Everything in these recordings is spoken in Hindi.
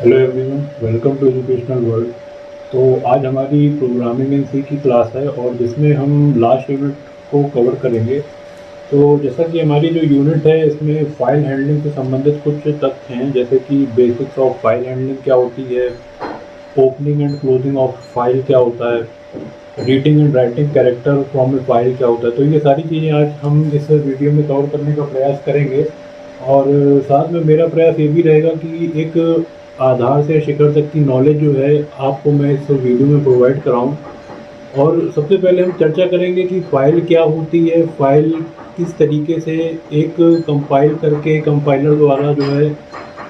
Hello everyone, welcome to educational world. तो आज हमारी प्रोग्रामिंग इन सी की क्लास है और जिसमें हम लास्ट यूनिट को कवर करेंगे। तो जैसा कि हमारी जो यूनिट है इसमें फ़ाइल हैंडलिंग से संबंधित कुछ तथ्य हैं, जैसे कि बेसिक्स ऑफ फाइल हैंडलिंग क्या होती है, opening and closing of file क्या होता है, reading and writing character from A file क्या होता है। तो ये सारी चीज़ें आज हम इस वीडियो में कवर करने का प्रयास करेंगे। और साथ में मेरा प्रयास ये भी रहेगा कि एक आधार से शिखर तक की नॉलेज जो है आपको मैं इस वीडियो में प्रोवाइड कराऊं। और सबसे पहले हम चर्चा करेंगे कि फ़ाइल क्या होती है, फ़ाइल किस तरीके से एक कंपाइल करके कंपाइलर द्वारा जो है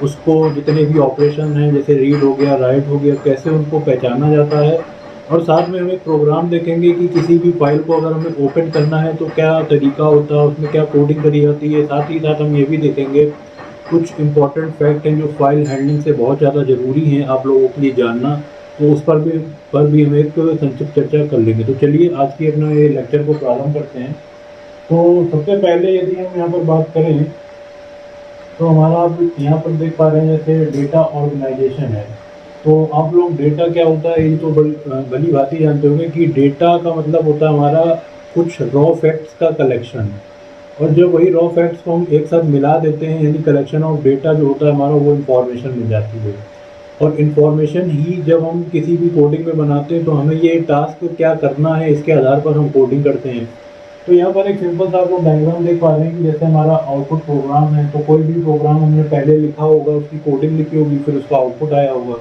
उसको जितने भी ऑपरेशन हैं जैसे रीड हो गया, राइट हो गया, कैसे उनको पहचाना जाता है। और साथ में हम एक प्रोग्राम देखेंगे कि किसी भी फाइल को अगर हमें ओपन करना है तो क्या तरीका होता है, उसमें क्या कोडिंग करी जाती है। साथ ही साथ हम ये भी देखेंगे कुछ इंपॉर्टेंट फैक्ट हैं जो फाइल हैंडलिंग से बहुत ज़्यादा ज़रूरी हैं आप लोगों के लिए जानना। तो उस पर भी हम एक संक्षिप्त चर्चा कर लेंगे। तो चलिए आज की अपना ये लेक्चर को प्रारंभ करते हैं। तो सबसे पहले यदि हम यहाँ पर बात करें तो हमारा आप यहाँ पर देख पा रहे हैं जैसे डेटा ऑर्गेनाइजेशन है। तो आप लोग डेटा क्या होता है ये तो भली भांति जानते होंगे कि डेटा का मतलब होता है हमारा कुछ रॉ फैक्ट्स का कलेक्शन। और जब वही रॉ फैक्ट्स को हम एक साथ मिला देते हैं यानी कलेक्शन ऑफ डेटा जो होता है हमारा, वो इन्फॉर्मेशन मिल जाती है। और इन्फॉर्मेशन ही जब हम किसी भी कोडिंग में बनाते हैं तो हमें ये टास्क क्या करना है इसके आधार पर हम कोडिंग करते हैं। तो यहाँ पर एक सिंपल सा आपको डायग्राम देख पा रहे हैं कि जैसे हमारा आउटपुट प्रोग्राम है, तो कोई भी प्रोग्राम हमने पहले लिखा होगा, उसकी कोडिंग लिखी होगी, फिर उसका आउटपुट आया होगा।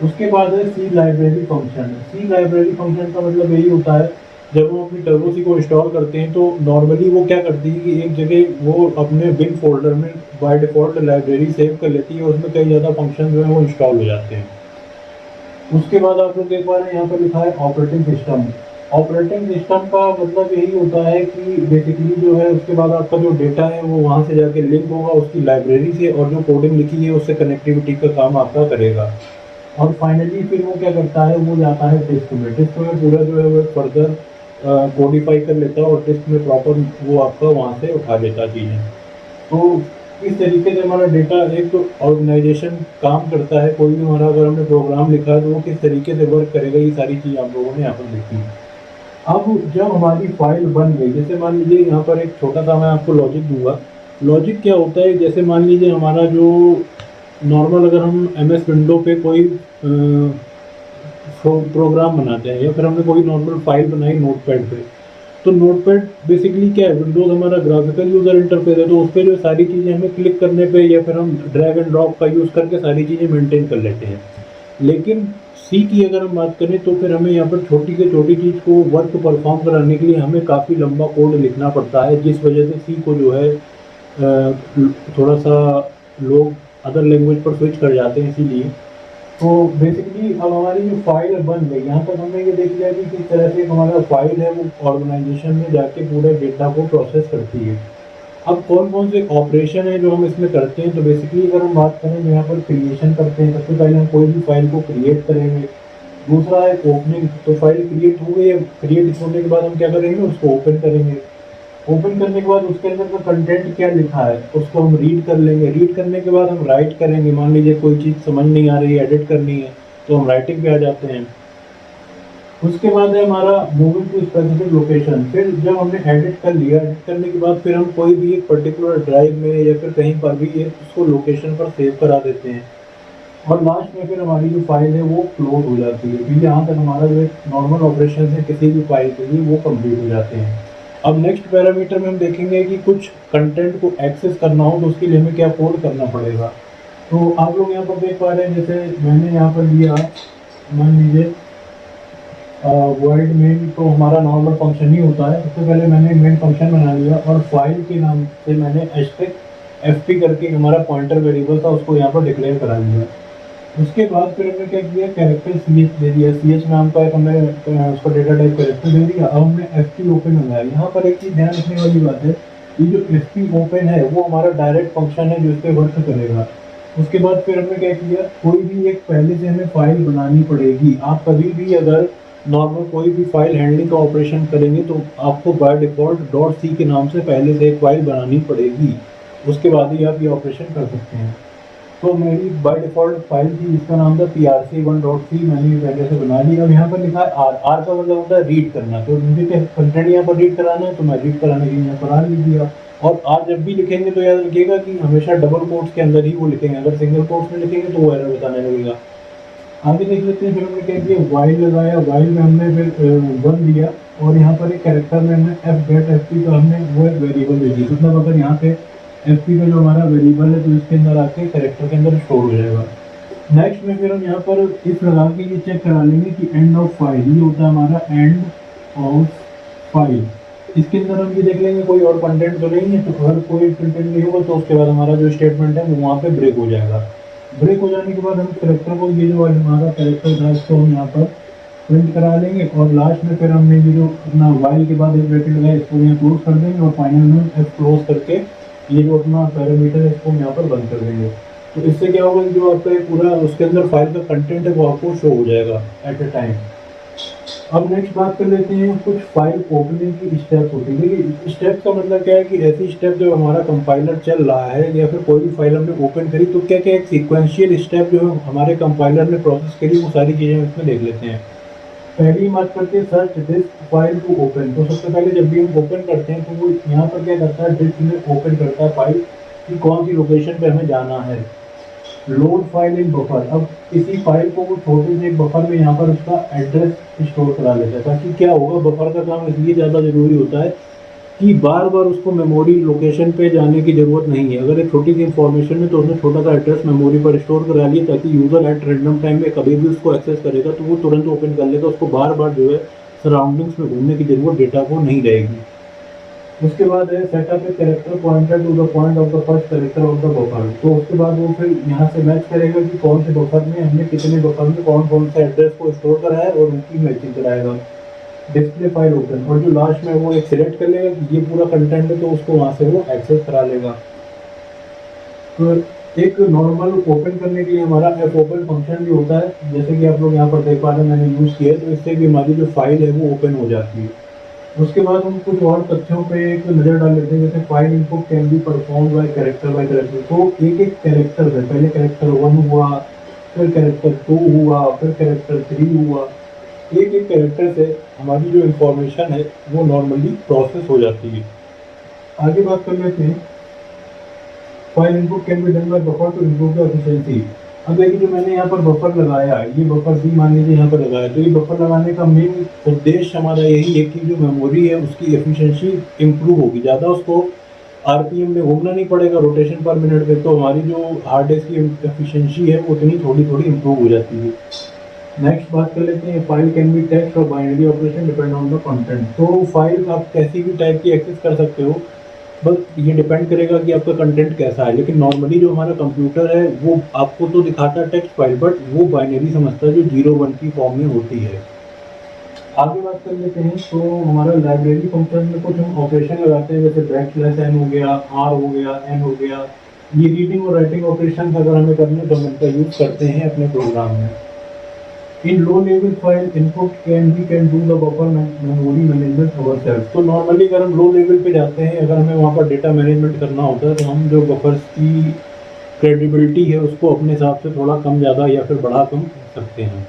उसके बाद है सी लाइब्रेरी फंक्शन। सी लाइब्रेरी फंक्शन का मतलब यही होता है जब हम अपनी टर्बो सी को इंस्टॉल करते हैं तो नॉर्मली वो क्या करती है कि एक जगह वो अपने बिन फोल्डर में बाय डिफ़ॉल्ट लाइब्रेरी सेव कर लेती है और उसमें कई ज़्यादा फंक्शन जो है वो इंस्टॉल हो जाते हैं। उसके बाद आप लोग देख पा रहे हैं यहाँ पर लिखा है ऑपरेटिंग सिस्टम। ऑपरेटिंग सिस्टम का मतलब यही होता है कि बेसिकली जो है उसके बाद आपका जो डेटा है वो वहाँ से जाके लिंक होगा उसकी लाइब्रेरी से, और जो कोडिंग लिखी है उससे कनेक्टिविटी का काम आपका करेगा। और फाइनली फिर वो क्या करता है, वो जाता है डिस्क में। डिस्क में पूरा जो है वो फर्दर कोडिफाई कर लेता है और डिस्क में प्रॉपर वो आपका वहाँ से उठा लेता चीज़ें। तो इस तरीके से हमारा डेटा एक ऑर्गेनाइजेशन काम करता है। कोई भी हमारा अगर हमने प्रोग्राम लिखा है तो वो किस तरीके से वर्क करेगा, ये सारी चीज़ आप लोगों ने यहाँ पर लिखी है। अब जब हमारी फाइल बन गई, जैसे मान लीजिए यहाँ पर एक छोटा सा मैं आपको लॉजिक दूंगा। लॉजिक क्या होता है, जैसे मान लीजिए हमारा जो नॉर्मल अगर हम एम एस विंडो पे कोई प्रोग्राम बनाते हैं या फिर हमने कोई नॉर्मल फाइल बनाई नोटपैड पे, तो नोटपैड बेसिकली क्या है, विंडोज़ हमारा ग्राफिकल यूज़र इंटरफेस है। तो उस पर जो सारी चीज़ें हमें क्लिक करने पे या फिर हम ड्रैग एंड ड्रॉप का यूज़ करके सारी चीज़ें मेंटेन कर लेते हैं। लेकिन सी की अगर हम बात करें तो फिर हमें यहाँ पर छोटी से छोटी चीज़ को वर्क परफॉर्म कराने के लिए हमें काफ़ी लंबा कोड लिखना पड़ता है, जिस वजह से सी को जो है थोड़ा सा लोग अदर लैंग्वेज पर स्विच कर जाते हैं इसीलिए। तो बेसिकली अब हमारी जो फाइल बन गई, यहाँ तक हमने ये देख लिया कि किस तरह से हमारा फाइल है वो ऑर्गेनाइजेशन में जाके पूरे डेटा को प्रोसेस करती है। अब कौन कौन से ऑपरेशन है जो हम इसमें करते हैं, तो बेसिकली अगर हम बात करें तो यहाँ पर क्रिएशन करते हैं। सबसे पहले हम कोई भी फाइल को क्रिएट करेंगे। दूसरा है ओपनिंग, तो फाइल क्रिएट हो गई है, क्रिएट होने के बाद हम क्या करेंगे, उसको ओपन करेंगे। ओपन करने के बाद उसके अंदर का कंटेंट क्या लिखा है उसको हम रीड कर लेंगे। रीड करने के बाद हम राइट करेंगे। मान लीजिए कोई चीज़ समझ नहीं आ रही है, एडिट करनी है, तो हम राइटिंग पे आ जाते हैं। उसके बाद है हमारा मूविंग टू स्पेसिफिक लोकेशन। फिर जब हमने एडिट कर लिया, एडिट करने के बाद फिर हम कोई भी एक पर्टिकुलर ड्राइव में या फिर कहीं पर भी उसको लोकेशन पर सेव करा देते हैं। और लास्ट में फिर हमारी जो फाइल है वो क्लोज हो जाती है। फिर यहाँ तक हमारा जो नॉर्मल ऑपरेशन है किसी भी फाइल के लिए वो कंप्लीट हो जाते हैं। अब नेक्स्ट पैरामीटर में हम देखेंगे कि कुछ कंटेंट को एक्सेस करना हो तो उसके लिए हमें क्या कोड करना पड़ेगा। तो आप लोग यहाँ पर देख पा रहे हैं, जैसे मैंने यहाँ पर लिया, मान लीजिए वर्ल्ड मेन, तो हमारा नॉर्मल फंक्शन ही होता है। सबसे पहले मैंने मेन फंक्शन बना लिया और फाइल के नाम से मैंने एफ करके हमारा पॉइंटर वेरिएबल था उसको यहाँ पर डिक्लेयर करा लिया। उसके बाद फिर हमने क्या किया, कैरेक्टर सी एच दे दिया। सी एच नाम का एक हमने उसका डेटा टाइप कैरेक्टर दे दिया। अब हमने एफ पी ओपन बनाया। यहाँ पर एक चीज़ ध्यान रखने वाली बात है, ये जो एफ पी ओपन है वो हमारा डायरेक्ट फंक्शन है जो इस पर वर्क करेगा। उसके बाद फिर हमने क्या किया, कोई भी एक पहले से हमें फाइल बनानी पड़ेगी। आप कभी भी अगर नॉर्मल कोई भी फाइल हैंडलिंग का ऑपरेशन करेंगे तो आपको बाय डिफ़ॉल्ट डॉट सी के नाम से पहले से एक फाइल बनानी पड़ेगी। उसके बाद ही आप ये ऑपरेशन कर सकते हैं। तो मेरी बाय डिफ़ॉल्ट फ़ाइल थी जिसका नाम था prc1.c, मैंने पहले से बना ली। अब यहाँ पर लिखा है आर का मतलब होता है रीड करना, तो मुझे क्या कंटेंट यहाँ पर रीड कराना है, तो मैं रीड कराने के लिए यहाँ पर आर लिख दिया। और आर जब भी लिखेंगे तो याद रखिएगा कि हमेशा डबल कोट्स के अंदर ही वो लिखेंगे, अगर सिंगल कोट्स में लिखेंगे तो वो एरर बताने लगेगा। आगे देख लेते हैं, फिर हमने क्या किया, व्हाइल लगाया, व्हाइल में हमने फिर 1 दिया, और यहाँ पर एक कैरेक्टर में हमने fget fp का हमने वो एक वेरिएबल दे दिया, मतलब अगर यहाँ पे fp का जो हमारा वेरिएबल है तो इसके अंदर आके कैरेक्टर के अंदर स्टोर हो जाएगा। नेक्स्ट में फिर हम यहाँ पर इफ लगा के ये चेक करा लेंगे कि एंड ऑफ फाइल, ये होता है हमारा एंड ऑफ फाइल। इसके अंदर हम ये देख लेंगे कोई और कंटेंट तो नहीं है, तो अगर कोई कंटेंट नहीं होगा तो उसके बाद हमारा जो स्टेटमेंट है वो वहाँ पे ब्रेक हो जाएगा। ब्रेक हो जाने के बाद हम कैरेक्टर को, ये जो हमारा कैरेक्टर था इसको हम यहाँ पर प्रिंट करा लेंगे, और लास्ट में फिर हमने ये जो अपना वाइल के बाद एक ब्रैकेट लगाया इसको यहाँ क्लोज कर देंगे, और फाइनल में एफ क्लोज करके ये जो अपना पैरामीटर है इसको यहाँ पर बंद कर देंगे। तो इससे क्या होगा कि जो आपका ये पूरा उसके अंदर फाइल का कंटेंट है वो आपको शो हो जाएगा एट ए टाइम। अब नेक्स्ट बात कर लेते हैं, कुछ फाइल ओपनिंग की स्टेप होती है। देखिए स्टेप का मतलब क्या है कि ऐसी स्टेप जो हमारा कंपाइलर चल रहा है या फिर कोई भी फाइल हमने ओपन करी तो क्या क्या एक सीक्वेंशियल स्टेप जो हमारे कंपाइलर ने प्रोसेस करी वो सारी चीज़ें इसमें देख लेते हैं। पहली बात करते हैं search disk file to open. तो सबसे पहले जब भी हम ओपन करते हैं तो वो यहाँ पर क्या करता है, डिस्क में ओपन करता है फाइल कि कौन सी लोकेशन पे हमें जाना है। लोड फाइल इन बफर, अब किसी फाइल को वो छोटे से बफर में यहाँ पर उसका एड्रेस स्टोर करा लेता है, ताकि क्या होगा, बफर का काम इसलिए ज़्यादा ज़रूरी होता है कि बार बार उसको मेमोरी लोकेशन पे जाने की ज़रूरत नहीं है। अगर एक छोटी सी इन्फॉर्मेशन है तो उसने छोटा सा एड्रेस मेमोरी पर स्टोर करा लिया, ताकि यूज़र एट रैंडम टाइम में कभी भी उसको एक्सेस करेगा तो वो तुरंत ओपन कर लेगा, उसको बार बार जो है सराउंडिंग्स में घूमने की ज़रूरत डेटा को नहीं रहेगी। उसके बाद है setup a character pointer to the point of the first character of the buffer. तो उसके बाद वो फिर यहाँ से मैच करेगा कि कौन से बफर में हमने कितने बफर में कौन कौन से एड्रेस को स्टोर करा है और उनकी मैचिंग कराएगा। डिस्प्ले फाइल ओपन, और जो लास्ट में वो एक सिलेक्ट कर लेगा कि ये पूरा कंटेंट है तो उसको वहाँ से वो एक्सेस करा लेगा। तो एक नॉर्मल ओपन करने के लिए हमारा एफ ओपन फंक्शन भी होता है, जैसे कि आप लोग यहाँ पर देख पा रहे हैं मैंने यूज़ किया है, तो इससे भी हमारी जो फाइल है वो ओपन हो जाती है। उसके बाद हम कुछ और तथ्यों पे एक नज़र डाल लेते हैं, जैसे file input can be perform by character. तो एक एक कैरेक्टर है, पहले कैरेक्टर 1 हुआ, फिर कैरेक्टर 2 हुआ, फिर कैरेक्टर 3 हुआ। एक एक कैरेक्टर से हमारी जो इंफॉर्मेशन है वो नॉर्मली प्रोसेस हो जाती है। आगे बात कर लेते हैं, file input can be done by buffer to improve the efficiency. अब देखिए जो मैंने यहाँ पर बफर लगाया, ये बफर भी मान लीजिए यहाँ पर लगाया, तो ये बफर लगाने का मेन उद्देश्य हमारा यही है कि जो मेमोरी है उसकी एफिशिएंसी इंप्रूव होगी, ज़्यादा उसको आरपीएम में घूमना नहीं पड़ेगा रोटेशन पर मिनट पे, तो हमारी जो हार्ड डिस्क की एफिशिएंसी है वो उतनी थोड़ी थोड़ी इंप्रूव हो जाती है। नेक्स्ट बात कर लेते हैं, फाइल कैन बी टेक्स्ट और binary operation depend on the content. तो फाइल आप कैसी भी टाइप की एक्सेस कर सकते हो, बस ये डिपेंड करेगा कि आपका कंटेंट कैसा है। लेकिन नॉर्मली जो हमारा कंप्यूटर है वो आपको तो दिखाता है टेक्स्ट फाइल, बट वो बाइनरी समझता है जो 0 1 की फॉर्म में होती है। आगे बात कर लेते हैं, तो हमारा लाइब्रेरी फंक्शन में कुछ हम ऑपरेशन लगाते हैं, जैसे \n हो गया, r हो गया, n हो गया। ये रीडिंग और राइटिंग ऑपरेशन अगर हमें करने तो हम इनका यूज़ करते हैं अपने प्रोग्राम में। In low level file input can do the buffer memory management ourselves. तो नॉर्मली अगर हम लो लेवल पे जाते हैं, अगर हमें वहाँ पर डेटा मैनेजमेंट करना होता है तो हम जो बफर्स की क्रेडिबिलिटी है उसको अपने हिसाब से थोड़ा कम ज़्यादा या फिर बढ़ा कम कर सकते हैं।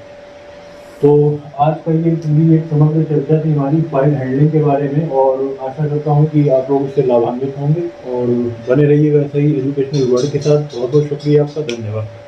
तो आज का ये पूरी एक समग्र चर्चा थी हमारी फाइल हैंडलिंग के बारे में, और आशा करता हूँ कि आप लोग इससे लाभान्वित होंगे और बने रहिएगा सही एजुकेशनल वर्ड के साथ। बहुत बहुत शुक्रिया आपका, धन्यवाद।